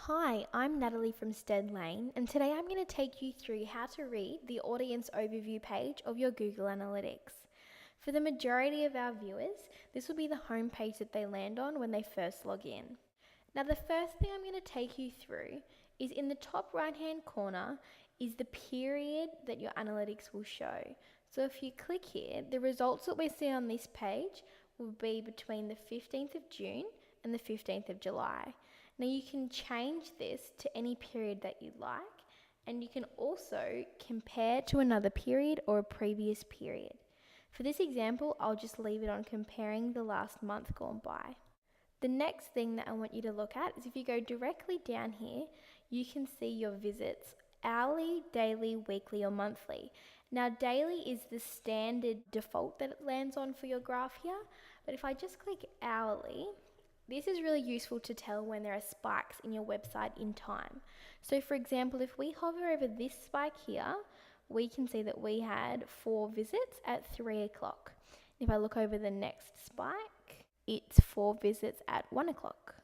Hi, I'm Natalie from Stead, and today I'm going to take you through how to read the audience overview page of your Google Analytics. For the majority of our viewers, this will be the home page that they land on when they first log in. Now, the first thing I'm going to take you through is in the top right-hand corner is the period that your analytics will show. So if you click here, the results that we see on this page will be between the 15th of June and the 15th of July. Now you can change this to any period that you like, and you can also compare to another period or a previous period. For this example, I'll just leave it on comparing the last month gone by. The next thing that I want you to look at is if you go directly down here, you can see your visits, hourly, daily, weekly or monthly. Now daily is the standard default that it lands on for your graph here, but if I just click hourly, this is really useful to tell when there are spikes in your website in time. So for example, if we hover over this spike here, we can see that we had 4 visits at 3 o'clock. If I look over the next spike, it's 4 visits at 1 o'clock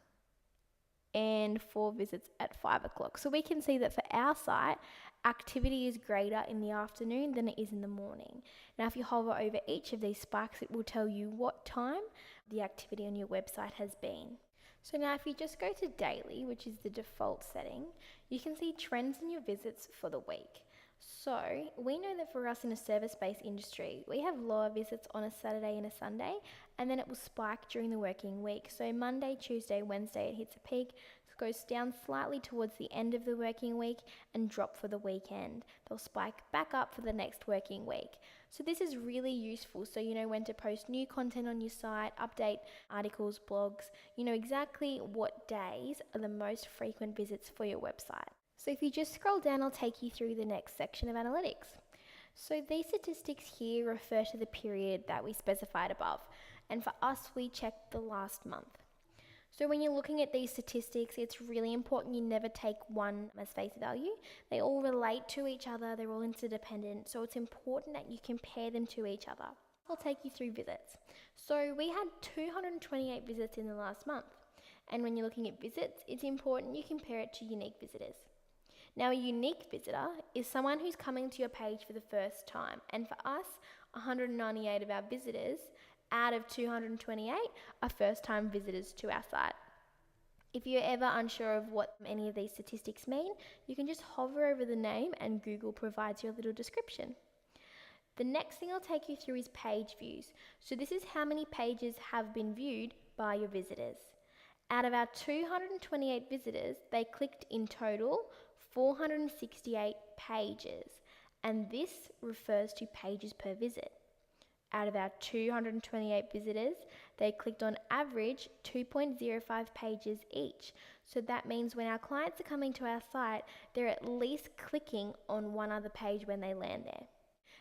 and 4 visits at 5 o'clock. So we can see that for our site, activity is greater in the afternoon than it is in the morning. Now, if you hover over each of these spikes, it will tell you what time the activity on your website has been. So now if you just go to daily, which is the default setting, you can see trends in your visits for the week. So we know that for us in a service-based industry, we have lower visits on a Saturday and a Sunday, and then it will spike during the working week. So Monday, Tuesday, Wednesday, it hits a peak, goes down slightly towards the end of the working week and drop for the weekend. They'll spike back up for the next working week. So this is really useful, so you know when to post new content on your site, update articles, blogs, you know exactly what days are the most frequent visits for your website. So if you just scroll down, I'll take you through the next section of analytics. So these statistics here refer to the period that we specified above, and for us we checked the last month. So when you're looking at these statistics, it's really important you never take one as face value. They all relate to each other, they're all interdependent, so it's important that you compare them to each other. I'll take you through visits. So we had 228 visits in the last month, and when you're looking at visits, it's important you compare it to unique visitors. Now, a unique visitor is someone who's coming to your page for the first time, and for us, 198 of our visitors out of 228 are first-time visitors to our site. If you're ever unsure of what any of these statistics mean, you can just hover over the name and Google provides you a little description. The next thing I'll take you through is page views. So this is how many pages have been viewed by your visitors. Out of our 228 visitors, they clicked in total 468 pages, and this refers to pages per visit. Out of our 228 visitors, they clicked on average 2.05 pages each. So that means when our clients are coming to our site, they're at least clicking on one other page when they land there.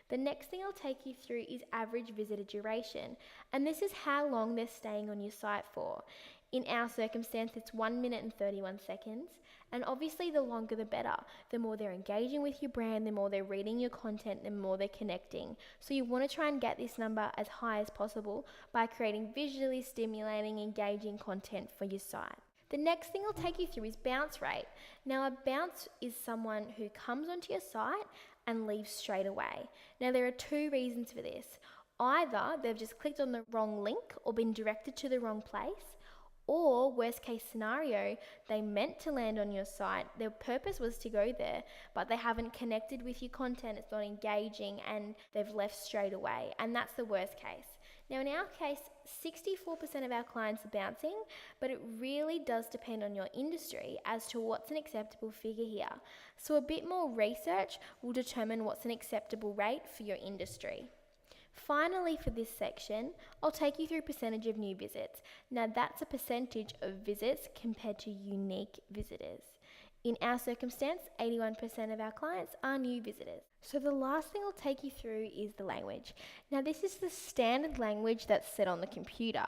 The next thing I'll take you through is average visitor duration, and this is how long they're staying on your site for. In our circumstance, it's 1 minute and 31 seconds, and obviously the longer the better. The more they're engaging with your brand, the more they're reading your content, the more they're connecting. So you want to try and get this number as high as possible by creating visually stimulating, engaging content for your site. The next thing I'll take you through is bounce rate. Now, a bounce is someone who comes onto your site and leaves straight away. Now, there are 2 reasons for this. Either they've just clicked on the wrong link or been directed to the wrong place, or worst case scenario, they meant to land on your site, their purpose was to go there, but they haven't connected with your content, it's not engaging, and they've left straight away, and that's the worst case. Now in our case, 64% of our clients are bouncing, but it really does depend on your industry as to what's an acceptable figure here. So a bit more research will determine what's an acceptable rate for your industry. Finally, for this section, I'll take you through percentage of new visits. Now that's a percentage of visits compared to unique visitors. In our circumstance, 81% of our clients are new visitors. So the last thing I'll take you through is the language. Now this is the standard language that's set on the computer,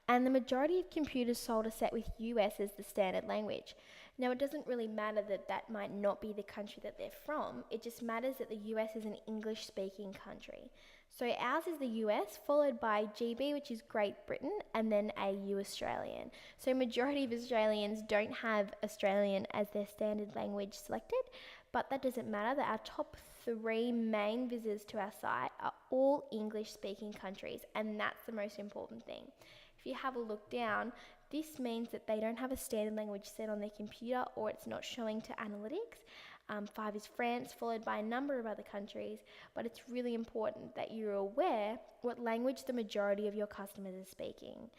and the majority of computers sold are set with US as the standard language. Now it doesn't really matter that that might not be the country that they're from, it just matters that the US is an English speaking country. So ours is the US, followed by GB, which is Great Britain, and then AU Australian. So majority of Australians don't have Australian as their standard language selected, but that doesn't matter. That our top 3 main visitors to our site are all English-speaking countries, and that's the most important thing. If you have a look down, this means that they don't have a standard language set on their computer or it's not showing to analytics. 5 is France, followed by a number of other countries, but it's really important that you're aware what language the majority of your customers are speaking.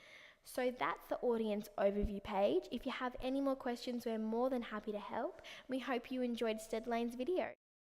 So that's the audience overview page. If you have any more questions, we're more than happy to help. We hope you enjoyed Stead Lane's video.